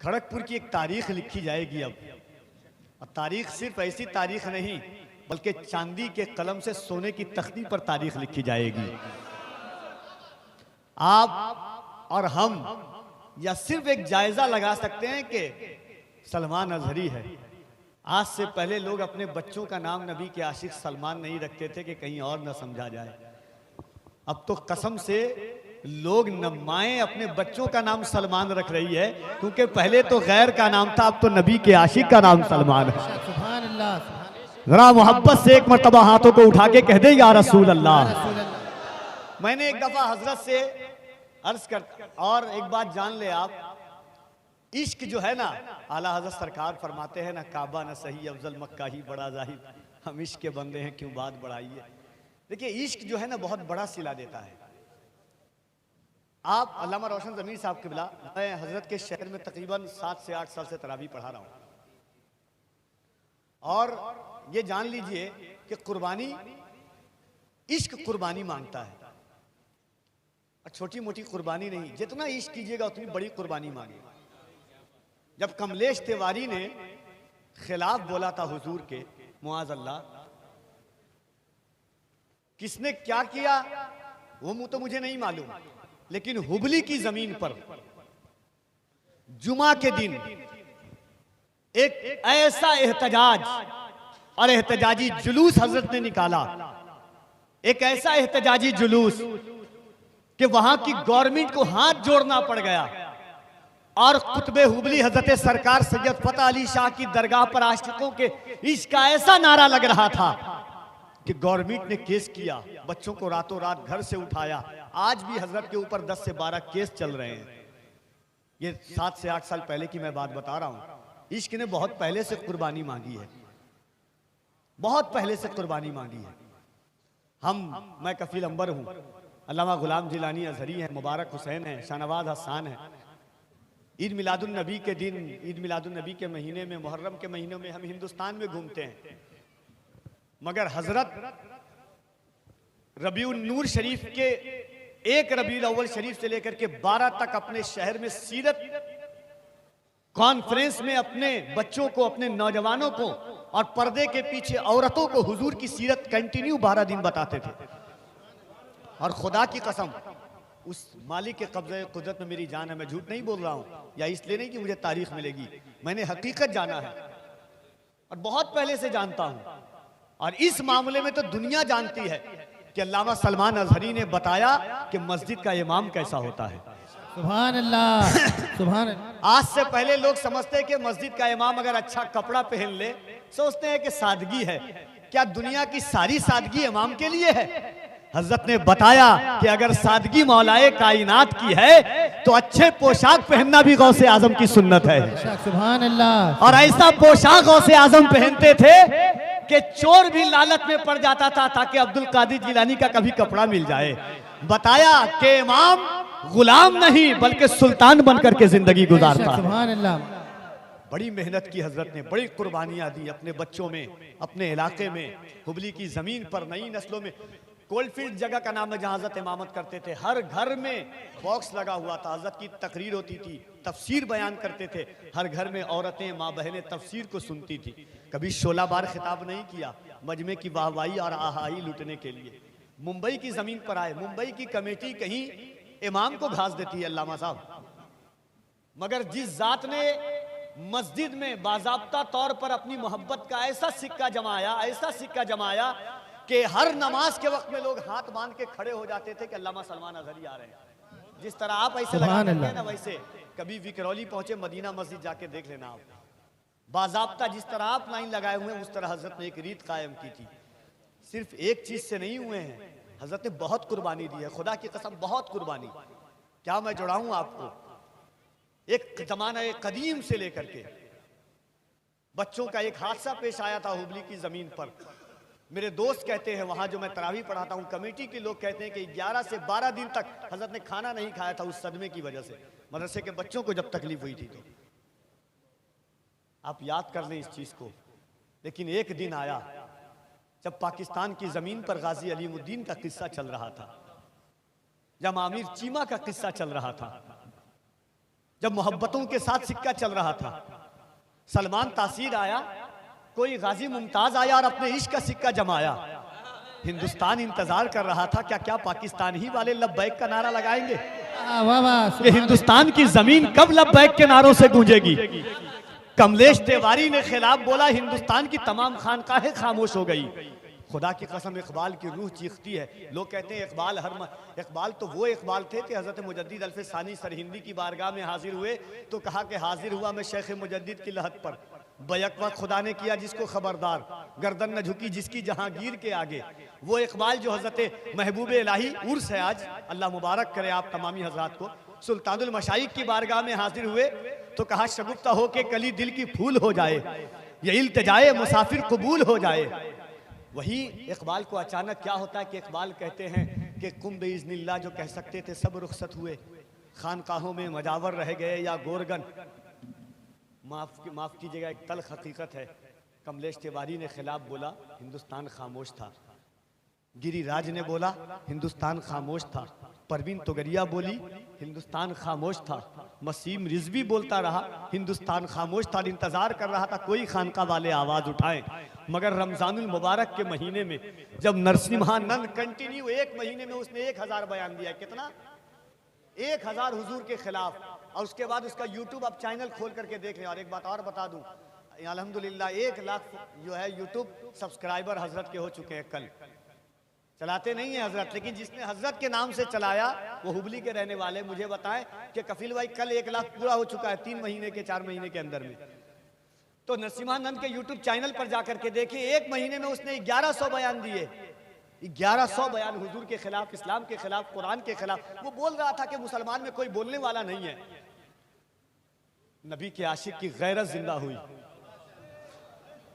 खड़गपुर की एक तारीख लिखी जाएगी अब। और तारीख सिर्फ ऐसी तारीख नहीं बल्कि चांदी के कलम से सोने की तख्ती पर तारीख लिखी जाएगी। आप और हम या सिर्फ एक जायजा लगा सकते हैं कि सलमान अजहरी है। आज से पहले लोग अपने बच्चों का नाम नबी के आशिक सलमान नहीं रखते थे कि कहीं और न समझा जाए। अब तो कसम से लोग माएं अपने बच्चों का नाम सलमान रख रही है, क्योंकि पहले तो गैर का नाम था, अब तो नबी के आशिक का नाम सलमान है। सुभान अल्लाह। जरा मोहब्बत से एक मर्तबा हाथों को उठा के कह दे या रसूल अल्लाह। मैंने एक दफा हजरत से अर्ज कर, और एक बात जान ले आप, इश्क जो है ना, आला हजरत सरकार फरमाते हैं ना, काबा न सही अफजल मक्का ही बड़ा जाहिर, हम इश्क के बंदे हैं क्यों बात बढ़ाइए। देखिए इश्क जो है ना बहुत बड़ा सिला देता है। आप अल्लामा रोशन ज़मीर साहब क़िबला, मैं हजरत के शहर में तकरीबन 7 से 8 साल से तरावी पढ़ा रहा हूँ, और ये जान लीजिए कि कुर्बानी, इश्क कुर्बानी मांगता है, और छोटी मोटी कुर्बानी नहीं, जितना इश्क कीजिएगा उतनी बड़ी कुर्बानी मांगे। जब कमलेश तिवारी ने खिलाफ बोला था हुजूर के, मुआज़ अल्लाह, किसने क्या किया वो मुझे तो मुझे नहीं मालूम, लेकिन हुबली की जमीन पर जुमा के दिन एक ऐसा एहतजाज और एहतजाजी जुलूस हजरत ने निकाला, एक ऐसा एहतजाजी जुलूस कि वहां की गवर्नमेंट को हाथ जोड़ना पड़ गया, और कुतुबे हुबली हजरत सरकार सैयद फतेह अली शाह की दरगाह पर आशिकों के इश्क का ऐसा नारा लग रहा था कि गवर्नमेंट ने केस किया, बच्चों को रातों रात घर से उठाया। आज भी हजरत के ऊपर 10 से 12 केस चल रहे हैं। ये 7 से 8 साल पहले की मैं बात बता रहा हूं। इश्क ने बहुत पहले से कुर्बानी मांगी है, बहुत पहले से कुर्बानी मांगी है। मैं कफील अंबर हूं, अल्लामा गुलाम जिलानी अजहरी है, मुबारक हुसैन है, शाहनवाज हसान है। ईद मिलादुन नबी के दिन, ईद मिलादुन नबी के महीने में, मुहर्रम के महीनों में हम हिंदुस्तान में घूमते हैं, मगर हजरत रबीउन नूर शरीफ के 1 रबीउल अव्वल शरीफ से लेकर के 12 तक अपने शहर में सीरत कॉन्फ्रेंस में अपने बच्चों को, अपने नौजवानों को और पर्दे के पीछे औरतों को हुजूर की सीरत कंटिन्यू 12 दिन बताते थे। और खुदा की कसम, उस मालिक के कब्जे कुदरत में मेरी जान है, मैं झूठ नहीं बोल रहा हूं, या इसलिए नहीं कि मुझे तारीख मिलेगी, मैंने हकीकत जाना है और बहुत पहले से जानता हूं। और इस मामले में तो दुनिया जानती है कि अल्लामा सलमान अजहरी ने बताया कि मस्जिद का इमाम कैसा होता है। सुभान अल्लाह, सुभान अल्लाह। आज से पहले लोग समझते हैं कि मस्जिद का इमाम अगर अच्छा कपड़ा पहन ले, सोचते हैं कि सादगी है। क्या दुनिया की सारी सादगी इमाम के लिए है? हजरत ने बताया कि अगर सादगी मौलाए कायनात की है तो अच्छे पोशाक पहनना भी गौसे आजम की सुन्नत है। सुभान अल्लाह। और ऐसा पोशाक गौसे आजम पहनते थे कि चोर भी लालच में पड़ जाता था ताकि अब्दुल कादिर जिलानी का कभी कपड़ा मिल जाए। बताया कि इमाम गुलाम नहीं बल्कि सुल्तान बनकर के जिंदगी गुजारता। सुभान अल्लाह। बड़ी मेहनत की हजरत ने, बड़ी कुर्बानियां दी अपने बच्चों में, अपने इलाके में, हुबली की जमीन पर, नई नस्लों में। कोलफील्ड जगह का नाम है जहां हजरत इमामत करते थे। हर घर में बॉक्स लगा हुआ था, हजरत की तकरीर होती थी, तफसीर बयान करते थे। हर घर में औरतें, माँ बहनें तफसीर को सुनती थी। कभी 16 बार खिताब नहीं किया मजमे की वाहवाही और आहाई लूटने के लिए। मुंबई की जमीन पर आए, मुंबई की कमेटी कहीं इमाम को घास देती है अल्लामा साहब, मगर जिस जात ने मस्जिद में बाज़ाब्ता तौर पर अपनी मोहब्बत का ऐसा सिक्का जमाया, ऐसा सिक्का जमाया कि हर नमाज के वक्त में लोग हाथ बांध के खड़े हो जाते थे कि अल्लामा सलमान अजहरी आ रहे हैं। जिस तरह आप ऐसे लगाते हैं ना, वैसे कभी विकरौली पहुंचे, मदीना मस्जिद जाके देख लेना आप, बाज़ाब्ता जिस तरह आप लाइन लगाए हुए हैं उस तरह हजरत ने एक रीत कायम की थी। सिर्फ एक चीज से नहीं हुए हैं, हजरत ने बहुत कुर्बानी दी है, खुदा की कसम बहुत कुर्बानी। क्या मैं जुड़ाऊं आपको, एक जमाना कदीम से लेकर के बच्चों का एक हादसा पेश आया था हुबली की जमीन पर। मेरे दोस्त कहते हैं, वहां जो मैं तरावी पढ़ाता हूं, कमेटी के लोग कहते हैं कि 11 से 12 दिन तक हजरत ने खाना नहीं खाया था उस सदमे की वजह से, मदरसे के बच्चों को जब तकलीफ हुई थी। तो आप याद कर लें इस चीज को। लेकिन एक दिन आया जब पाकिस्तान की जमीन पर गाजी अलीमुद्दीन का किस्सा चल रहा था, जब आमिर चीमा का किस्सा चल रहा था, जब मोहब्बतों के साथ सिक्का चल रहा था, सलमान तासीर आया, कोई गाजी मुमताज आया और अपने इश्क का सिक्का जमाया। हिंदुस्तान इंतजार कर रहा था क्या क्या पाकिस्तान ही वाले लब्बैक का नारा लगाएंगे, वाह वाह। ये हिंदुस्तान की जमीन कब लब्बैक के नारों से गूंजेगी। कमलेश तिवारी ने खिलाफ बोला, हिंदुस्तान की तमाम खानकाहें खामोश हो गई। खुदा की कसम इकबाल की रूह चीखती है। लोग कहते हैं इकबाल तो वो इकबाल थे कि हज़रत मुजद्दिद अल्फ़ सानी सरहिंदी की बारगाह में हाजिर हुए तो कहा कि हाजिर हुआ मैं शेख मुजद्दिद की लहत पर, बैक वक्त खुदा ने किया जिसको खबरदार, गर्दन न झुकी जिसकी जहांगीर के आगे। वो इकबाल जो हज़रत महबूब इलाही उर्स है आज, अल्लाह मुबारक करे आप तमामी हजरात को, सुल्तानुल मशाइख की बारगाह में हाजिर हुए तो कहा शगुफ्ता हो के कली दिल की फूल हो जाए, ये इल्तिजाए मुसाफिर कबूल हो जाए। वही इकबाल को अचानक क्या होता है कि इकबाल कहते हैं कि कुम बेइज़्निल्लाह जो कह सकते थे सब रुखसत हुए, खानकाहों में मजावर रह गए या गोरगन। माफ़ कीजिएगा, एक तल्ख हकीकत है। कमलेश तिवारी ने खिलाफ बोला, हिंदुस्तान खामोश था। गिरिराज ने बोला, हिंदुस्तान खामोश था। परवीन तोगरिया बोली, हिंदुस्तान खामोश था। मसीम रिजवी बोलता रहा, हिंदुस्तान खामोश था। इंतजार कर रहा था कोई खानका वाले आवाज उठाएं, मगर रमजानुल मुबारक के महीने में जब नरसिम्हानंद कंटिन्यू एक महीने में उसने 1000 बयान दिया, कितना 1000 हुजूर के खिलाफ, और उसके बाद उसका यूट्यूब आप चैनल खोल करके देख लें। और एक बात और बता दूं, अल्हम्दुलिल्लाह 1 लाख जो है यूट्यूब सब्सक्राइबर हजरत के हो चुके हैं। कल चलाते नहीं है हजरत, लेकिन जिसने हजरत के नाम से चलाया वो हुबली के रहने वाले मुझे बताएं कि कफील भाई कल 1 लाख पूरा हो चुका है 3 महीने के 4 महीने के अंदर में। तो नरसिम्हानंद के यूट्यूब चैनल पर जाकर के देखिए, 1 महीने में उसने 1100 बयान दिए। 1100 बयान हुजूर के खिलाफ, इस्लाम के खिलाफ, कुरान के खिलाफ। वो बोल रहा था कि मुसलमान में कोई बोलने वाला नहीं है। नबी के आशिक की गैरत जिंदा हुई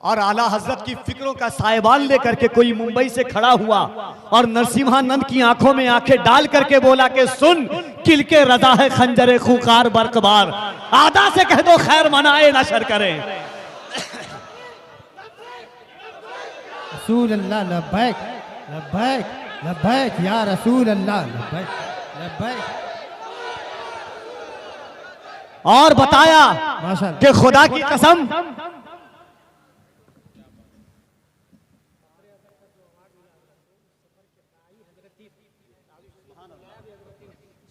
और आला हजरत की फिक्रों का साहिबान लेकर के कोई मुंबई से खड़ा हुआ और नरसिम्हानंद की आंखों में आंखें डाल करके बोला कि सुन, किल के रजा है खंजरे खूंखार बरकबार, आदा से कह दो खैर मनाए नशर करें। रसूल अल्लाह लब्बैक लब्बैक लब्बैक या रसूल अल्लाह लब्बैक लब्बैक। और बताया माशाअल्लाह कि खुदा की कसम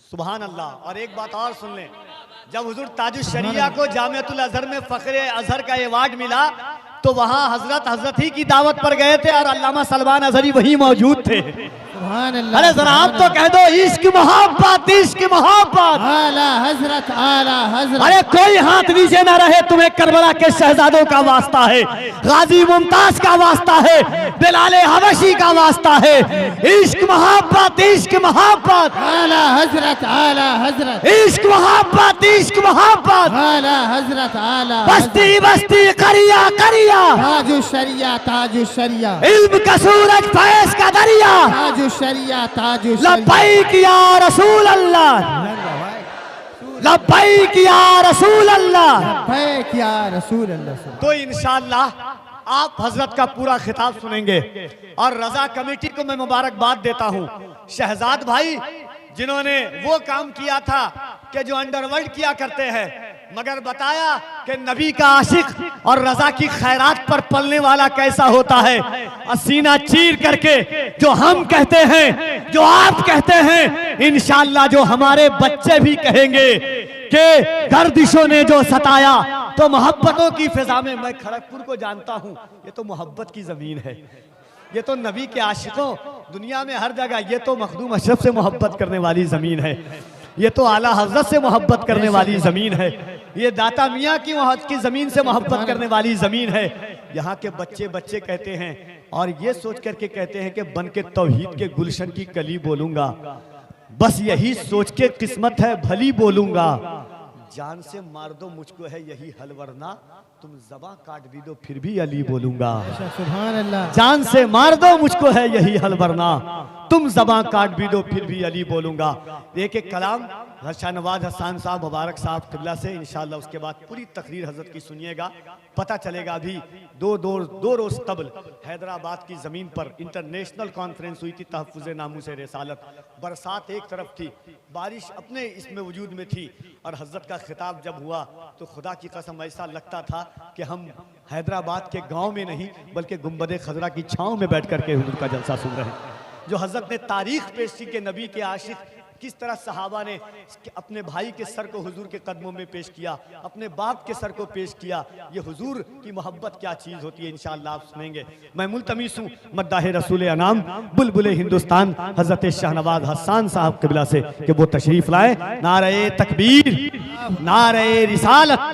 सुभान अल्लाह। और एक बात और सुन लें, जब हुजूर ताजुश शरिया को जामिअतुल अज़हर में फ़ख्रे अज़हर का अवार्ड मिला तो वहां हजरत ही की दावत पर गए थे और अल्लामा सलमान अज़हरी वहीं मौजूद थे। सुभान अल्लाह। अरे जरा आप तो कह दो इश्क मोहब्बत, इश्क मोहब्बत। आला हजरत, आला हजरत। अरे कोई हाथ नीचे ना रहे, तुम्हें करबला के शहजादों का वास्ता है, गाजी मुमताज का वास्ता है, बिलाले हबशी का वास्ता है। इश्क मोहब्बत, इश्क मोहब्बत। आला हजरत, आला हजरत। इश्क मोहब्बत, इश्क मोहब्बत। आला हजरत, आला बस्ती बस्ती करिया करिया, ताजु शरिया, ताजु शरिया। इल्म का सूरज फैज का दरिया, ताजु शरिया, ताजु शरिया। लब्बैक या रसूल अल्लाह, लब्बैक या रसूल अल्लाह। लब्बैक या रसूल अल्लाह। तो इंशाअल्लाह आप हजरत का पूरा खिताब सुनेंगे और रजा कमेटी को मैं मुबारकबाद देता हूँ। शहजाद भाई जिन्होंने वो काम किया था कि जो अंडरवर्ल्ड किया करते हैं, मगर बताया कि नबी का आशिक और रजा की खैरात पर पलने वाला कैसा होता है। सीना चीर करके जो हम कहते हैं, जो आप कहते हैं, इंशाअल्लाह जो हमारे बच्चे भी कहेंगे कि गर्दिशों ने जो सताया तो मोहब्बतों की फिजा में। मैं खड़गपुर को जानता हूं, ये तो मोहब्बत की जमीन है, ये तो नबी के आशिकों दुनिया में हर जगह, ये तो मखदूम अशरफ से मोहब्बत करने वाली जमीन है, ये तो आला हजरत से मोहब्बत करने वाली जमीन है, ये दाता मियाँ की जमीन से मोहब्बत करने वाली जमीन है। यहाँ के बच्चे बच्चे कहते हैं और ये सोच करके कहते हैं कि बन के तौहीद के गुलशन की कली बोलूंगा, बस यही सोच के किस्मत है भली बोलूंगा। जान से मार दो मुझको है यही हल, वरना तुम ज़बां काट भी दो फिर भी अली बोलूंगा। सुभान अल्लाह। जान से मार दो मुझको है यही हल, वरना तुम ज़बां काट भी दो फिर भी अली बोलूंगा। एक एक कलाम शाहनवाज हसन साहब मुबारक साहब किबला से इंशाल्लाह उसके बाद पूरी तकरीर हजरत की सुनिएगा, पता चलेगा। अभी दो रोज कबल हैदराबाद की ज़मीन पर इंटरनेशनल कॉन्फ्रेंस हुई थी तहफ़्फ़ुज़ नामूस रिसालत। बरसात एक तरफ थी, बारिश अपने इसमें वजूद में थी, और हजरत का खिताब जब हुआ तो खुदा की कसम ऐसा लगता था कि हम हैदराबाद के गाँव में नहीं बल्कि गुंबद खजरा की छाँव में बैठ करके हुजूर का जलसा सुन रहे हैं। जो हजरत ने तारीख पेश की कि नबी के आशिक किस तरह सहाबा ने अपने भाई के सर को हुजूर के कदमों में पेश किया, अपने बाप के सर को पेश किया। ये हुजूर की मोहब्बत क्या चीज़ होती है, इंशाअल्लाह आप सुनेंगे। मैं मुल्तमिस हूँ मद्दाह रसूल अनाम बुलबुल हिंदुस्तान हजरत शाहनवाज हसन साहब किबला से कि वो तशरीफ लाए। नारे तकबीर, नारे रिसालत।